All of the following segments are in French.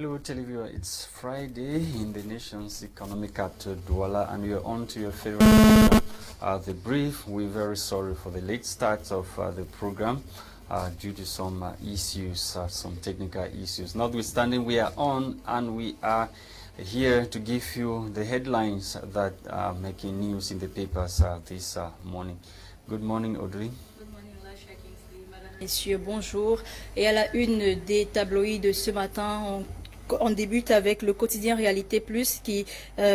Hello, Televiewer. It's Friday in the nation's economic capital, Douala, and we are on to your favorite program, The Brief. We're very sorry for the late start of the program due to some issues, some technical issues. Notwithstanding, we are on and we are here to give you the headlines that are making news in the papers this morning. Good morning, Audrey. Messieurs, bonjour. Et à la une des tabloïds de ce matin, on débute avec le quotidien Réalité Plus qui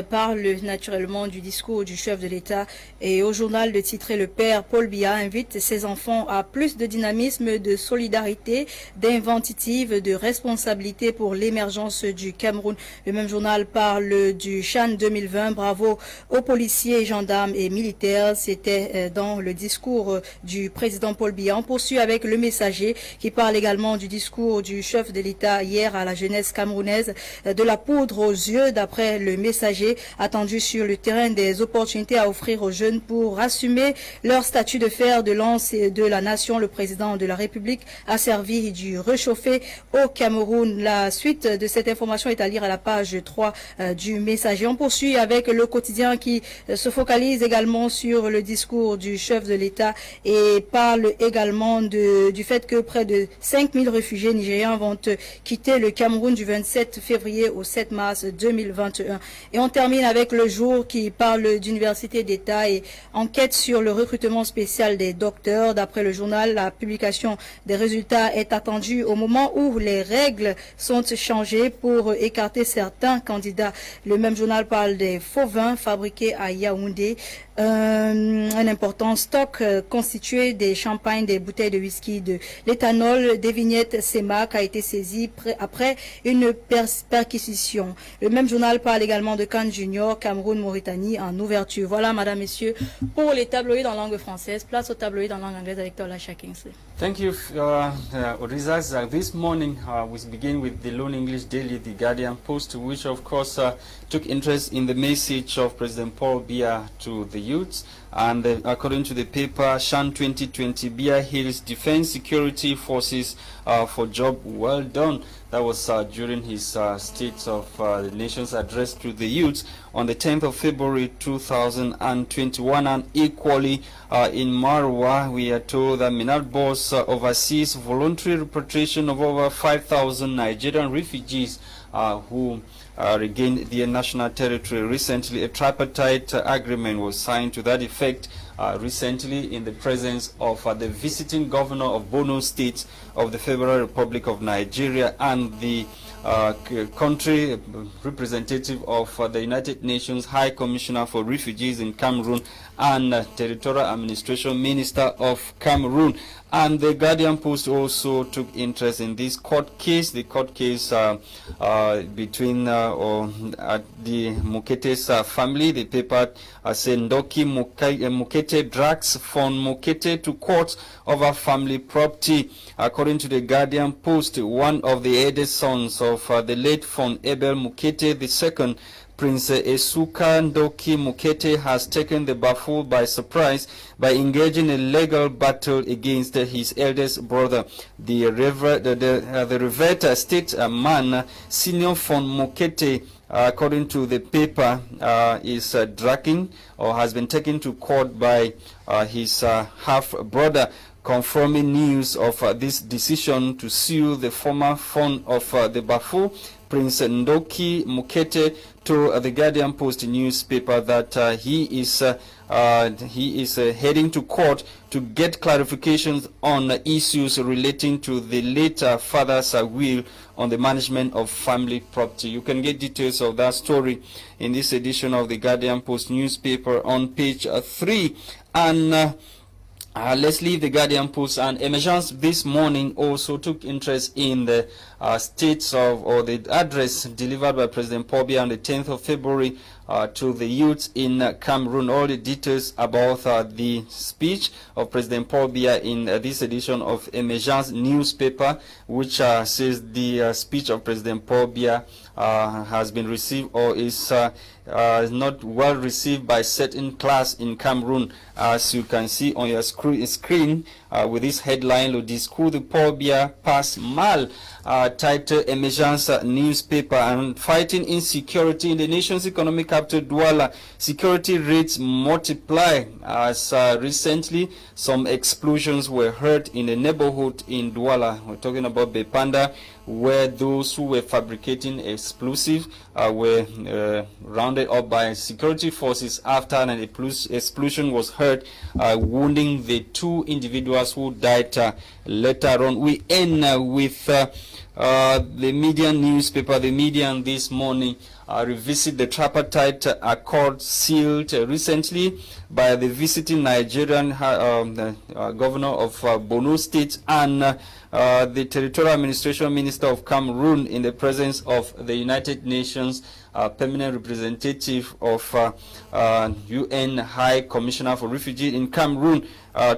parle naturellement du discours du chef de l'État. Et au journal de titré, le père Paul Biya invite ses enfants à plus de dynamisme, de solidarité, d'inventive, de responsabilité pour l'émergence du Cameroun. Le même journal parle du Chan 2020. Bravo aux policiers, gendarmes et militaires. C'était dans le discours du président Paul Biya. On poursuit avec le Messager qui parle également du discours du chef de l'État hier à la jeunesse camerounaise. De la poudre aux yeux, d'après le Messager, attendu sur le terrain des opportunités à offrir aux jeunes pour assumer leur statut de fer de lance de la nation. Le président de la République a servi du réchauffé au Cameroun. La suite de cette information est à lire à la page 3 du Messager. On poursuit avec le quotidien qui se focalise également sur le discours du chef de l'État et parle également du fait que près de 5000 réfugiés nigériens vont quitter le Cameroun du 27 février au 7 mars 2021. Et on termine avec Le Jour qui parle d'université d'État et enquête sur le recrutement spécial des docteurs. D'après le journal, la publication des résultats est attendue au moment où les règles sont changées pour écarter certains candidats. Le même journal parle des faux vins fabriqués à Yaoundé. Un important stock constitué des champagnes, des bouteilles de whisky, de l'éthanol, des vignettes CEMAC a été saisi après une perquisition. Le même journal parle également de Cannes Junior, Cameroun, Mauritanie en ouverture. Voilà, madame, messieurs, pour les tabloïds en langue française. Place aux tabloïds en langue anglaise avec Tolasha Kingsley. Thank you, Orizas. This morning, we begin with the Lone English Daily, The Guardian Post, which of course took interest in the message of President Paul Biya to the youths. And according to the paper, Shan 2020, Biya hails Defense Security Forces for job well done. That was during his State of the Nation's address to the youths on the 10th of February 2021. And equally in Marwa, we are told that Minad Boss oversees voluntary repatriation of over 5,000 Nigerian refugees who regained their national territory. Recently, a tripartite agreement was signed to that effect recently in the presence of the visiting governor of Borno State of the Federal Republic of Nigeria and the country representative of the United Nations High Commissioner for Refugees in Cameroon and Territorial Administration Minister of Cameroon. And the Guardian Post also took interest in this court case, the court case between the Mukete's family. The paper said Ndoki Mukete drags from Mukete to court over family property. According to the Guardian Post, one of the eldest sons of the late Fon Abel Mukete II, Prince Esuka Ndoki Mukete, has taken the Baful by surprise by engaging a legal battle against his eldest brother. The revered state man, Senior Fon Mukete, according to the paper, is dragging or has been taken to court by his half-brother, confirming news of this decision to sue the former Fon of the Baful, Prince Ndoki Mukete, to the Guardian Post newspaper that he is heading to court to get clarifications on issues relating to the late father's will on the management of family property. You can get details of that story in this edition of the Guardian Post newspaper on page 3. And let's leave the Guardian Post. And Emergence this morning also took interest in the states of, or the address delivered by President Paul Biya on the 10th of February to the youths in Cameroon. All the details about the speech of President Paul Biya in this edition of Emergence newspaper, which says the speech of President Paul Biya has been received or is not well received by certain class in Cameroon. As you can see on your screen, with this headline, Le discours de Paul Biya passe mal, title Emergence newspaper. And fighting insecurity in the nation's economic capital, Douala, security rates multiply as recently some explosions were heard in a neighborhood in Douala. We're talking about Bepanda, where those who were fabricating explosives were rounded up by security forces after an explosion was heard, wounding the two individuals who died later on. We end with the Median newspaper. The Median this morning revisit the tripartite accord sealed recently by the visiting Nigerian governor of Borno State and the Territorial Administration Minister of Cameroon in the presence of the United Nations permanent representative of UN High Commissioner for Refugees in Cameroon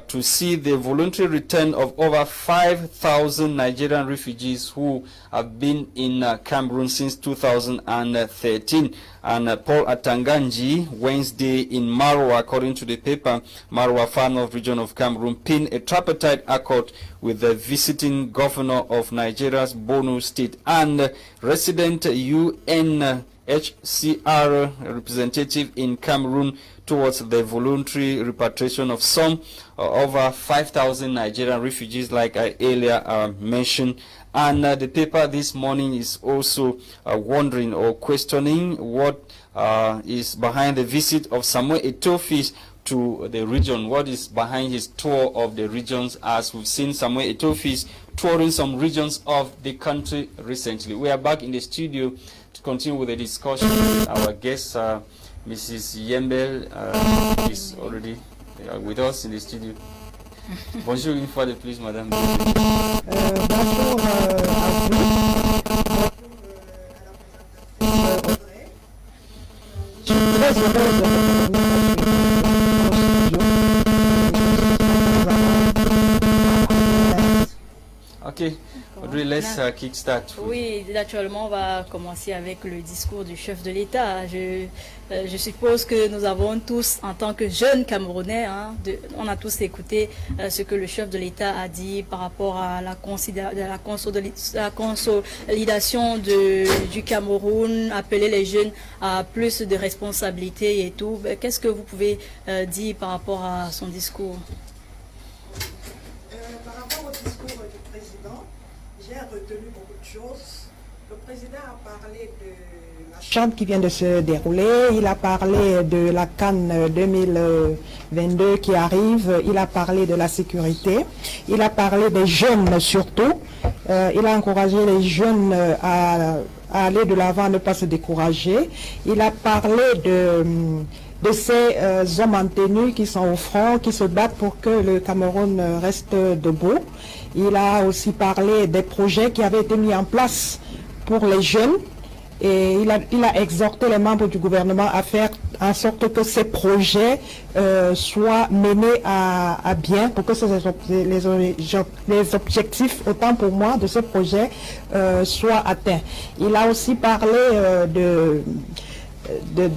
to see the voluntary return of over 5,000 Nigerian refugees who have been in Cameroon since 2013. And Paul Atanganji, Wednesday in Marwa, according to the paper, Marwa, Far North region of Cameroon, pinned a tripartite accord with the visiting governor of Nigeria's Borno State and resident UNHCR representative in Cameroon towards the voluntary repatriation of some over 5,000 Nigerian refugees, like I earlier mentioned. And the paper this morning is also wondering or questioning what is behind the visit of Samuel Eto'o to the region. What is behind his tour of the regions, as we've seen Samuel Eto'o touring some regions of the country recently. We are back in the studio to continue with the discussion. Our guest, Mrs. Yembel, is already with us in the studio. Bonjour une fois de plus, madame. Bonjour je suis très heureuse de Ok, Audrey, let's kickstart. Oui, naturellement, on va commencer avec le discours du chef de l'État. Je suppose que nous avons tous, en tant que jeunes Camerounais, on a tous écouté ce que le chef de l'État a dit par rapport à la consolidation du Cameroun, appeler les jeunes à plus de responsabilités et tout. Qu'est-ce que vous pouvez dire par rapport à son discours? Par rapport au discours du président, j'ai retenu beaucoup de choses. Le président a parlé de la charte qui vient de se dérouler, il a parlé de la CAN 2022 qui arrive, il a parlé de la sécurité, il a parlé des jeunes surtout, il a encouragé les jeunes à aller de l'avant, à ne pas se décourager. Il a parlé de ces hommes en tenue qui sont au front, qui se battent pour que le Cameroun reste debout. Il a aussi parlé des projets qui avaient été mis en place pour les jeunes et il a exhorté les membres du gouvernement à faire en sorte que ces projets soient menés à bien pour que les objectifs, autant pour moi, de ce projet soient atteints. Il a aussi parlé de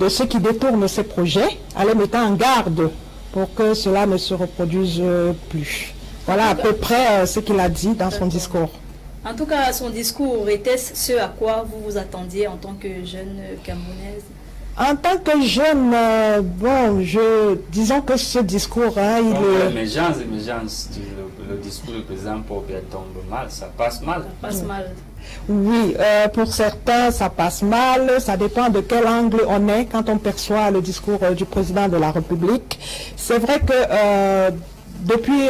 ceux qui détournent ces projets, en les mettant en garde pour que cela ne se reproduise plus. Voilà à peu près ce qu'il a dit dans son discours. En tout cas, son discours était-ce ce à quoi vous vous attendiez en tant que jeune Camerounaise? En tant que jeune, disons que ce discours, L'émergence, le discours du président Paul Biya tombe mal, ça passe mal. Ça passe mal. Oui, pour certains, ça passe mal. Ça dépend de quel angle on est quand on perçoit le discours du président de la République. C'est vrai que depuis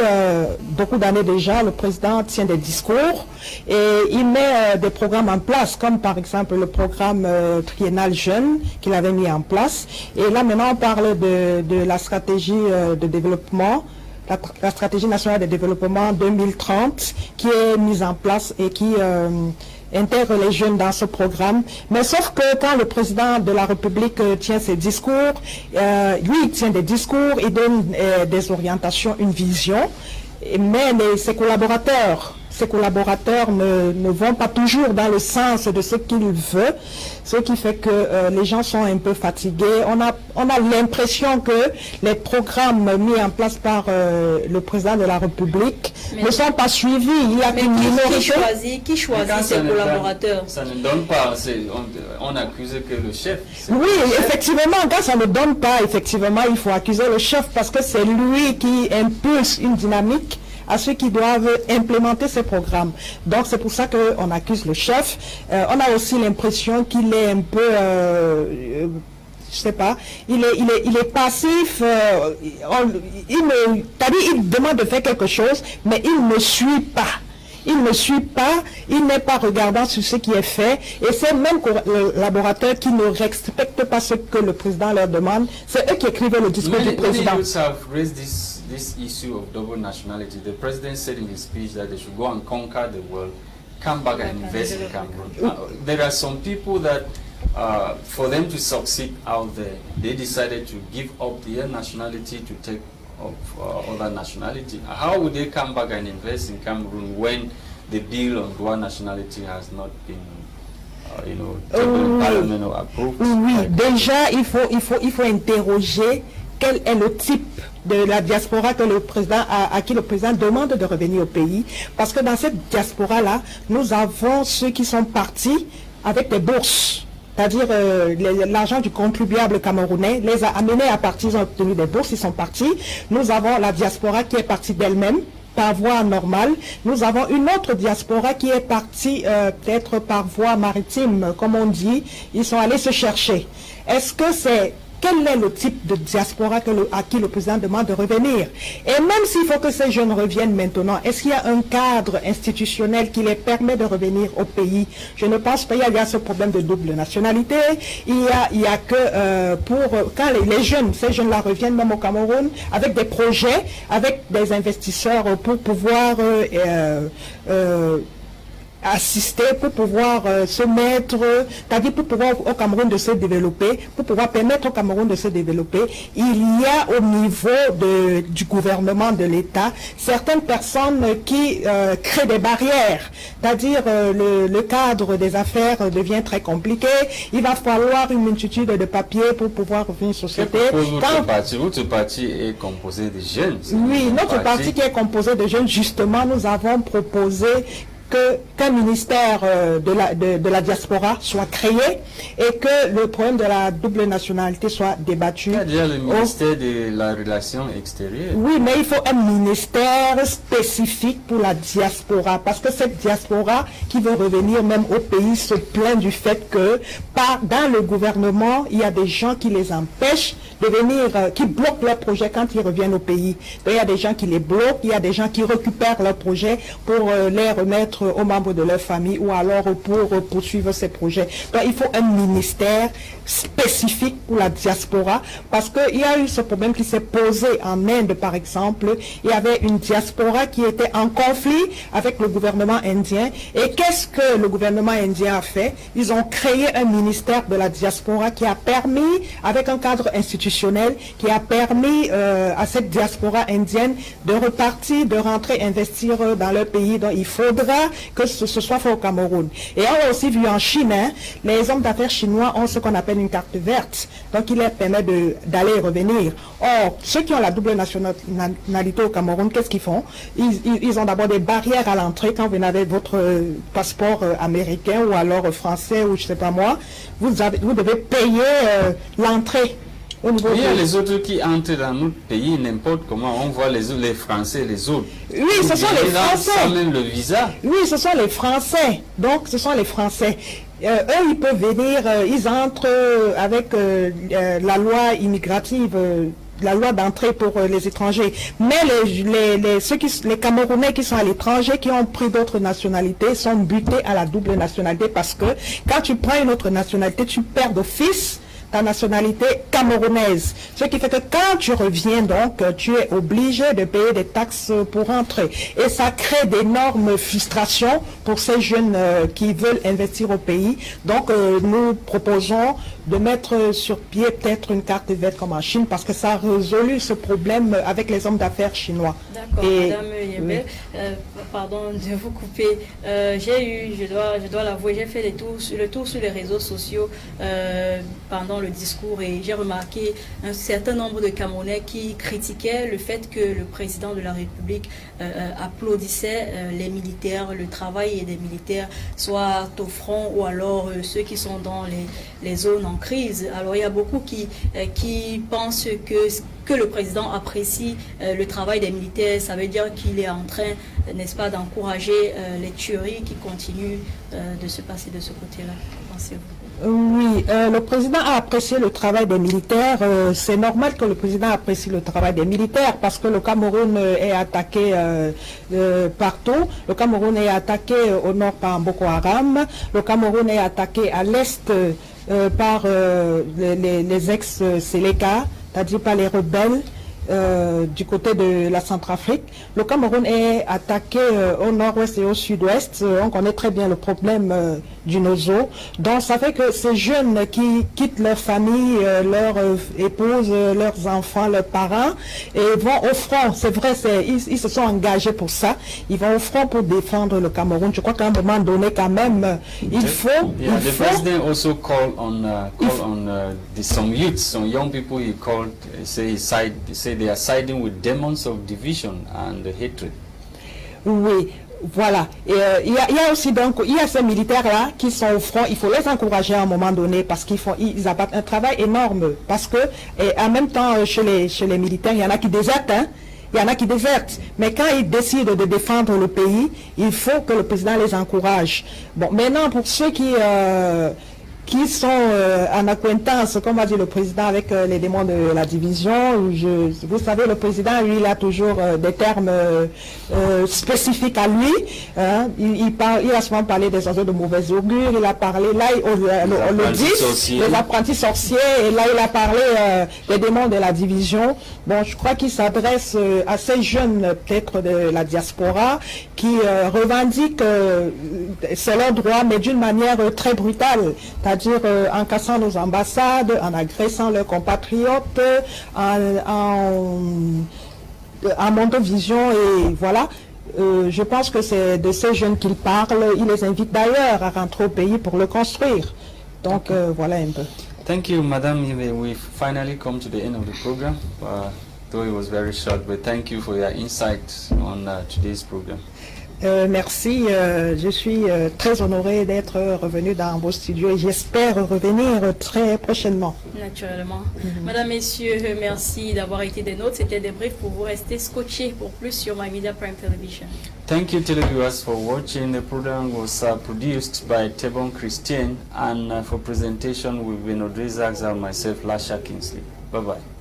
beaucoup d'années déjà, le président tient des discours et il met des programmes en place, comme par exemple le programme triennal jeune qu'il avait mis en place. Et là maintenant on parle de la stratégie de développement, la stratégie nationale de développement 2030 qui est mise en place et qui intègre les jeunes dans ce programme. Mais sauf que quand le président de la République tient ses discours, lui il tient des discours, il donne des orientations, une vision, mais ses collaborateurs ses collaborateurs ne vont pas toujours dans le sens de ce qu'il veut, ce qui fait que les gens sont un peu fatigués. On a l'impression que les programmes mis en place par le président de la République ne sont pas suivis. Il y a une minorité. Qui choisit ses collaborateurs? Ça ne donne pas. On accuse que le chef. Oui, effectivement, quand ça ne donne pas, effectivement, il faut accuser le chef parce que c'est lui qui impulse une dynamique à ceux qui doivent implémenter ces programmes. Donc c'est pour ça qu'on accuse le chef. On a aussi l'impression qu'il est un peu, je sais pas, il est passif. Il demande de faire quelque chose, mais il ne suit pas. Il ne suit pas, il n'est pas regardant sur ce qui est fait, et c'est même collaborateurs qui ne respectent pas ce que le président leur demande. C'est eux qui écrivaient le discours du président. Many youths have raised this issue of double nationality. The president said in his speech that they should go and conquer the world, come back and invest in Cameroon. There are some people that, for them to succeed out there, they decided to give up their nationality to take of other nationality. How would they come back and invest in Cameroon when the bill on dual nationality has not been, taken in Parliament or approved? Oui, déjà il faut interroger quel est le type de la diaspora que le président à qui le président demande de revenir au pays, parce que dans cette diaspora-là, nous avons ceux qui sont partis avec des bourses. C'est-à-dire l'argent du contribuable camerounais les a amenés à partir, ils ont obtenu des bourses, ils sont partis. Nous avons la diaspora qui est partie d'elle-même par voie normale. Nous avons une autre diaspora qui est partie peut-être par voie maritime, comme on dit. Ils sont allés se chercher. Quel est le type de diaspora à qui le président demande de revenir? Et même s'il faut que ces jeunes reviennent maintenant, est-ce qu'il y a un cadre institutionnel qui les permet de revenir au pays? Je ne pense pas. Il y a ce problème de double nationalité. Il y a que quand les jeunes, ces jeunes-là reviennent même au Cameroun avec des projets, avec des investisseurs pour pouvoir assister, pour pouvoir se mettre, c'est-à-dire pour pouvoir au Cameroun de se développer, pour pouvoir permettre au Cameroun de se développer, il y a au niveau du gouvernement de l'État certaines personnes qui créent des barrières, c'est-à-dire le cadre des affaires devient très compliqué, il va falloir une multitude de papiers pour pouvoir revenir sur société. Votre parti est composé de jeunes. Oui, notre parti qui est composé de jeunes, justement, nous avons proposé qu'un ministère de la diaspora soit créé et que le problème de la double nationalité soit débattu. Il y a déjà le ministère de la relation extérieure. Oui, mais il faut un ministère spécifique pour la diaspora, parce que cette diaspora qui veut revenir même au pays se plaint du fait que dans le gouvernement, il y a des gens qui les empêchent de venir, qui bloquent leurs projets quand ils reviennent au pays. Donc, il y a des gens qui les bloquent, il y a des gens qui récupèrent leurs projets pour les remettre aux membres de leur famille ou alors pour poursuivre ces projets. Donc il faut un ministère spécifique pour la diaspora, parce qu'il y a eu ce problème qui s'est posé en Inde par exemple. Il y avait une diaspora qui était en conflit avec le gouvernement indien, et qu'est-ce que le gouvernement indien a fait? Ils ont créé un ministère de la diaspora qui a permis, avec un cadre institutionnel, qui a permis à cette diaspora indienne de repartir, de rentrer, investir dans leur pays. Donc il faudra que ce soit fait au Cameroun. Et on a aussi vu en Chine, les hommes d'affaires chinois ont ce qu'on appelle une carte verte, donc il leur permet d'aller et revenir. Or, ceux qui ont la double nationalité au Cameroun, qu'est-ce qu'ils font? Ils ont d'abord des barrières à l'entrée. Quand vous avez votre passeport américain ou alors français ou je sais pas moi, vous devez payer l'entrée. Il y a les autres qui entrent dans notre pays n'importe comment. On voit les Français, les autres. Oui, ce sont les Français. Sans même le visa. Oui, ce sont les Français. Donc, ce sont les Français. Eux, ils peuvent venir, ils entrent avec la loi immigrative, la loi d'entrée pour les étrangers. Mais les Camerounais qui sont à l'étranger, qui ont pris d'autres nationalités, sont butés à la double nationalité, parce que quand tu prends une autre nationalité, tu perds d'office ta nationalité camerounaise. Ce qui fait que quand tu reviens, donc, tu es obligé de payer des taxes pour entrer. Et ça crée d'énormes frustrations pour ces jeunes qui veulent investir au pays. Donc, nous proposons de mettre sur pied peut-être une carte verte comme en Chine, parce que ça a résolu ce problème avec les hommes d'affaires chinois. D'accord, Madame Yembel. pardon de vous couper. Je dois l'avouer, j'ai fait le tour sur les réseaux sociaux pendant le discours et j'ai remarqué un certain nombre de Camerounais qui critiquaient le fait que le président de la République applaudissait les militaires, le travail des militaires, soit au front ou alors ceux qui sont dans les zones en crise. Alors il y a beaucoup qui pensent que le président apprécie le travail des militaires. Ça veut dire qu'il est en train, n'est-ce pas, d'encourager les tueries qui continuent de se passer de ce côté-là. Que pensez-vous? Oui, le président a apprécié le travail des militaires. C'est normal que le président apprécie le travail des militaires parce que le Cameroun est attaqué partout. Le Cameroun est attaqué au nord par Boko Haram. Le Cameroun est attaqué à l'est par les ex-Séléka, c'est-à-dire par les rebelles du côté de la Centrafrique. Le Cameroun est attaqué au nord-ouest et au sud-ouest. On connaît très bien le problème du Nozo. Donc ça fait que ces jeunes qui quittent leur famille, leurs épouses, leurs enfants, leurs parents, et vont au front. C'est vrai, ils se sont engagés pour ça. Ils vont au front pour défendre le Cameroun. Je crois qu'à un moment donné, quand même, il faut... Yeah, the president also called on some youths, some young people. He called, say they are siding with demons of division and hatred. Oui, voilà. Et il y a aussi donc, il y a ces militaires-là qui sont au front. Il faut les encourager à un moment donné parce ils abattent un travail énorme. Parce que, et en même temps, chez les militaires, il y en a qui désertent, hein. Il y en a qui désertent. Mais quand ils décident de défendre le pays, il faut que le président les encourage. Bon, maintenant, pour ceux qui sont en acquaintance, comme a dit le président, avec les démons de la division. Vous savez, le président, lui, il a toujours des termes spécifiques à lui. Hein. Il a souvent parlé des oiseaux de mauvais augure. Il a parlé, là, on le dit, des apprentis sorciers. Et là, il a parlé des démons de la division. Bon, je crois qu'il s'adresse à ces jeunes, peut-être de la diaspora, qui revendiquent c'est leur droit, mais d'une manière très brutale. C'est-à-dire en cassant nos ambassades, en agressant leurs compatriotes, en montant vision et voilà. Je pense que c'est de ces jeunes qu'il parle. Il les invite d'ailleurs à rentrer au pays pour le construire. Donc voilà un peu. Thank you, Madam. We've finally come to the end of the program. Though it was very short, but thank you for your insight on today's program. Merci, je suis très honorée d'être revenue dans vos studios et j'espère revenir très prochainement. Naturellement. Madame, Messieurs, merci d'avoir été des nôtres. C'était des briefs pour vous rester scotchés pour plus sur My Media Prime Television. Thank you, televiewers, for watching. The program was produced by Tebon Christian, and for presentation, we've been Audrey Zags and myself, Lasha Kingsley. Bye-bye.